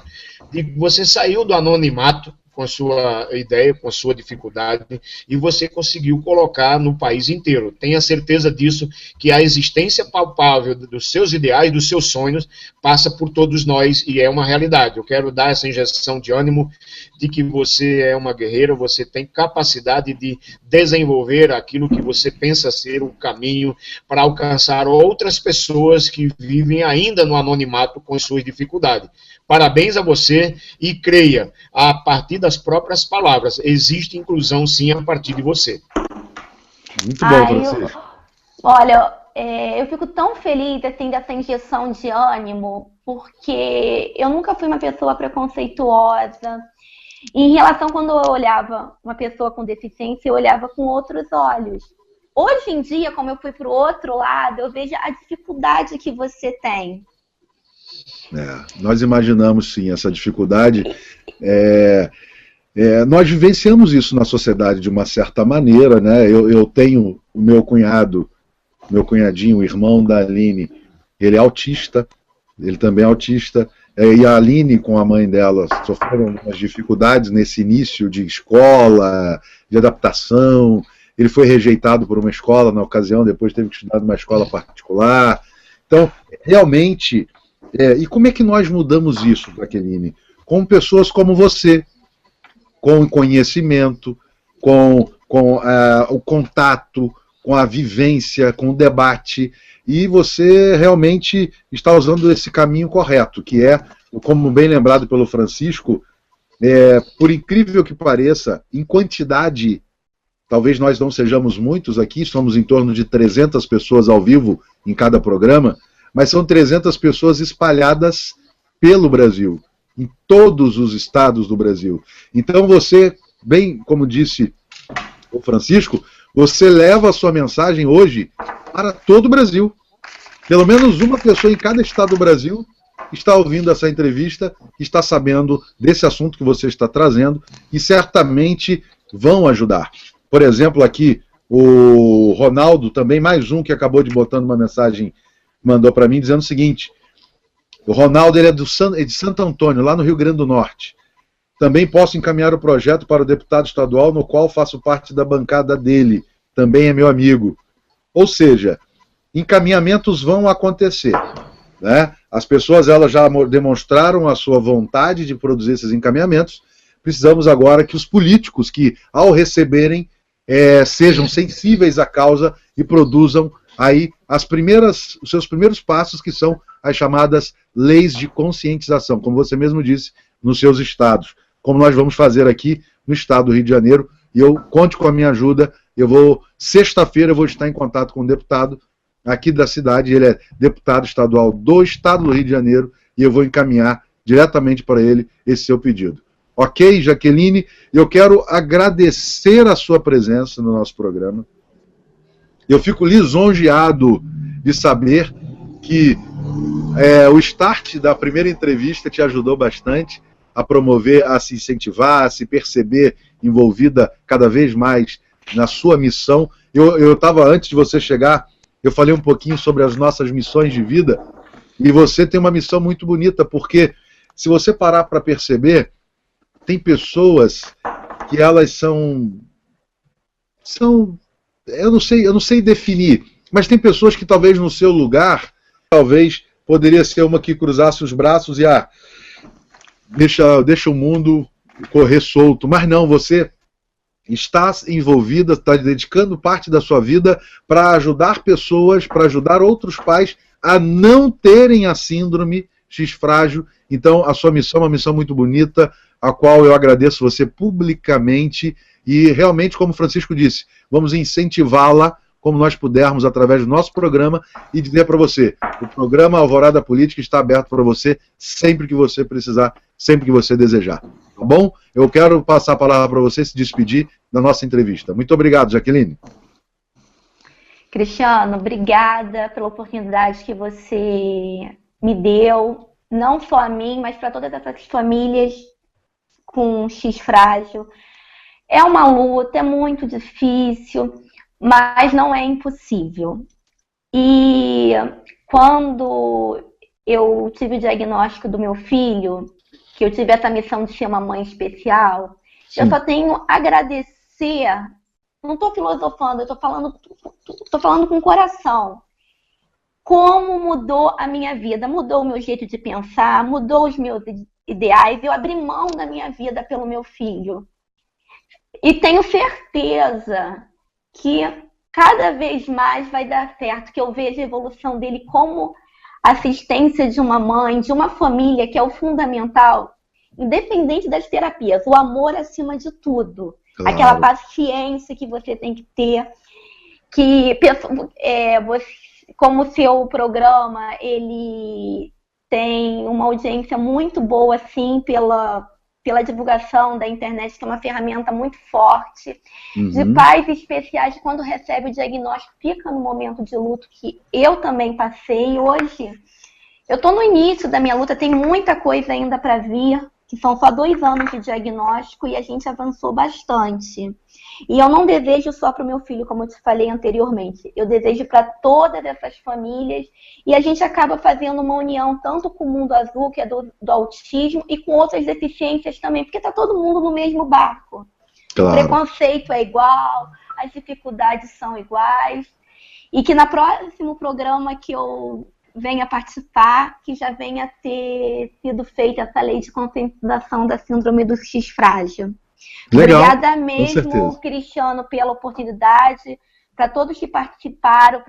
de que você saiu do anonimato com a sua ideia, com a sua dificuldade, e você conseguiu colocar no país inteiro. Tenha certeza disso, que a existência palpável dos seus ideais, dos seus sonhos, passa por todos nós e é uma realidade. Eu quero dar essa injeção de ânimo de que você é uma guerreira, você tem capacidade de desenvolver aquilo que você pensa ser o caminho para alcançar outras pessoas que vivem ainda no anonimato com suas dificuldades. Parabéns a você e creia, a partir das próprias palavras, existe inclusão sim a partir de você. Muito bom, Francisco. Olha, eu fico tão feliz assim, dessa injeção de ânimo, porque eu nunca fui uma pessoa preconceituosa. Em relação, quando eu olhava uma pessoa com deficiência, eu olhava com outros olhos. Hoje em dia, como eu fui para o outro lado, eu vejo a dificuldade que você tem. Nós imaginamos sim essa dificuldade. Nós vivenciamos isso na sociedade de uma certa maneira, né? Eu tenho o meu cunhadinho, o irmão da Aline, ele é autista, ele também é autista, e a Aline com a mãe dela sofreram algumas dificuldades nesse início de escola, de adaptação. Ele foi rejeitado por uma escola na ocasião, depois teve que estudar numa escola particular. Então, realmente, E como é que nós mudamos isso, Jaqueline? Com pessoas como você, com conhecimento, com o contato, com a vivência, com o debate, e você realmente está usando esse caminho correto, que é, como bem lembrado pelo Francisco, por incrível que pareça, em quantidade, talvez nós não sejamos muitos aqui, somos em torno de 300 pessoas ao vivo em cada programa, mas são 300 pessoas espalhadas pelo Brasil, em todos os estados do Brasil. Então você, bem como disse o Francisco, você leva a sua mensagem hoje para todo o Brasil. Pelo menos uma pessoa em cada estado do Brasil está ouvindo essa entrevista, está sabendo desse assunto que você está trazendo e certamente vão ajudar. Por exemplo, aqui o Ronaldo, também mais um que acabou de botando uma mensagem, mandou para mim dizendo o seguinte: o Ronaldo ele é de Santo Antônio, lá no Rio Grande do Norte. Também posso encaminhar o projeto para o deputado estadual, no qual faço parte da bancada dele. Também é meu amigo. Ou seja, encaminhamentos vão acontecer, né? As pessoas elas já demonstraram a sua vontade de produzir esses encaminhamentos. Precisamos agora que os políticos, que ao receberem, sejam sensíveis à causa e produzam aí os seus primeiros passos, que são as chamadas leis de conscientização, como você mesmo disse, nos seus estados, como nós vamos fazer aqui no estado do Rio de Janeiro, e eu conte com a minha ajuda. Sexta-feira eu vou estar em contato com um deputado aqui da cidade, ele é deputado estadual do estado do Rio de Janeiro, e eu vou encaminhar diretamente para ele esse seu pedido. Ok, Jaqueline? Eu quero agradecer a sua presença no nosso programa. Eu fico lisonjeado de saber que o start da primeira entrevista te ajudou bastante a promover, a se incentivar, a se perceber envolvida cada vez mais na sua missão. Eu estava, antes de você chegar, eu falei um pouquinho sobre as nossas missões de vida, e você tem uma missão muito bonita, porque se você parar para perceber, tem pessoas que elas são eu não sei definir, mas tem pessoas que talvez no seu lugar, talvez poderia ser uma que cruzasse os braços e deixa o mundo correr solto. Mas não, você está envolvida, está dedicando parte da sua vida para ajudar pessoas, para ajudar outros pais a não terem a síndrome X frágil. Então a sua missão é uma missão muito bonita, a qual eu agradeço você publicamente, e realmente, como o Francisco disse, vamos incentivá-la como nós pudermos através do nosso programa, e dizer para você, o programa Alvorada Política está aberto para você sempre que você precisar, sempre que você desejar. Tá bom? Eu quero passar a palavra para você se despedir da nossa entrevista. Muito obrigado, Jaqueline. Cristiano, obrigada pela oportunidade que você me deu, não só a mim, mas para todas essas famílias com X frágil. É uma luta, é muito difícil, mas não é impossível. E quando eu tive o diagnóstico do meu filho, que eu tive essa missão de ser uma mãe especial, sim, eu só tenho a agradecer. Não estou filosofando, eu estou falando com o coração. Como mudou a minha vida, mudou o meu jeito de pensar, mudou os meus ideais. Eu abri mão da minha vida pelo meu filho. E tenho certeza que cada vez mais vai dar certo, que eu vejo a evolução dele como assistência de uma mãe, de uma família, que é o fundamental, independente das terapias, o amor acima de tudo. Claro. Aquela paciência que você tem que ter, que como o seu programa, ele tem uma audiência muito boa, assim, pela divulgação da internet, que é uma ferramenta muito forte, de pais especiais, quando recebe o diagnóstico, fica no momento de luto, que eu também passei. Hoje, eu estou no início da minha luta, tem muita coisa ainda para vir, que são só 2 anos de diagnóstico, e a gente avançou bastante. E eu não desejo só para o meu filho, como eu te falei anteriormente. Eu desejo para todas essas famílias. E a gente acaba fazendo uma união tanto com o Mundo Azul, que é do autismo, e com outras deficiências também. Porque está todo mundo no mesmo barco. Claro. O preconceito é igual, as dificuldades são iguais. E que no próximo programa que eu venha participar, que já venha ter sido feita essa lei de conscientização da síndrome do X frágil. Legal, Obrigada com mesmo, certeza. Cristiano, pela oportunidade, para todos que participaram,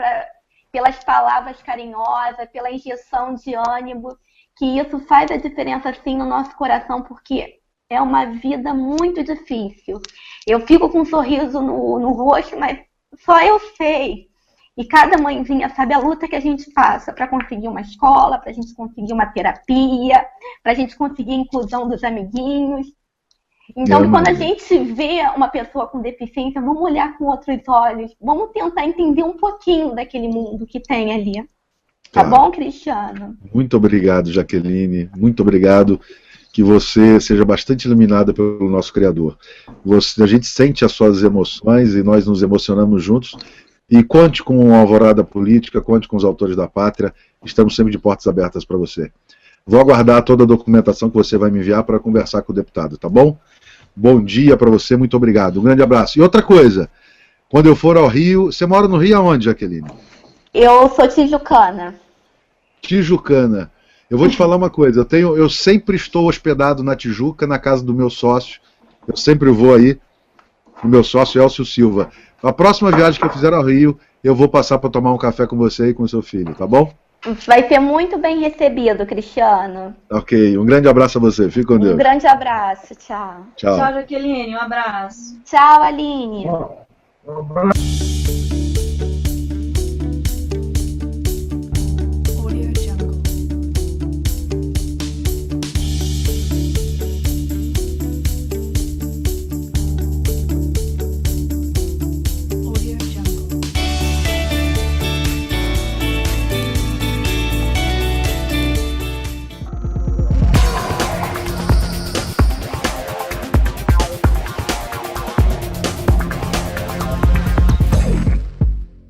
pelas palavras carinhosas, pela injeção de ânimo, que isso faz a diferença sim no nosso coração, porque é uma vida muito difícil. Eu fico com um sorriso no rosto, mas só eu sei. E cada mãezinha sabe a luta que a gente passa para conseguir uma escola, para a gente conseguir uma terapia, para a gente conseguir a inclusão dos amiguinhos. Então, quando a gente vê uma pessoa com deficiência, vamos olhar com outros olhos, vamos tentar entender um pouquinho daquele mundo que tem ali. Tá bom, Cristiano? Muito obrigado, Jaqueline. Muito obrigado. Que você seja bastante iluminada pelo nosso Criador. A gente sente as suas emoções e nós nos emocionamos juntos. E conte com a Alvorada Política, conte com os autores da Pátria. Estamos sempre de portas abertas para você. Vou aguardar toda a documentação que você vai me enviar para conversar com o deputado, tá bom? Bom dia para você, muito obrigado. Um grande abraço. E outra coisa, quando eu for ao Rio... Você mora no Rio aonde, Jaqueline? Eu sou tijucana. Tijucana. Eu vou te falar uma coisa, eu sempre estou hospedado na Tijuca, na casa do meu sócio. Eu sempre vou aí, o meu sócio Elcio Silva. A próxima viagem que eu fizer ao Rio, eu vou passar para tomar um café com você e com o seu filho, tá bom? Vai ser muito bem recebido, Cristiano. Ok, um grande abraço a você, fique com Deus. Um grande abraço, tchau. Tchau. Tchau, Jaqueline, um abraço. Tchau, Aline. Um abraço.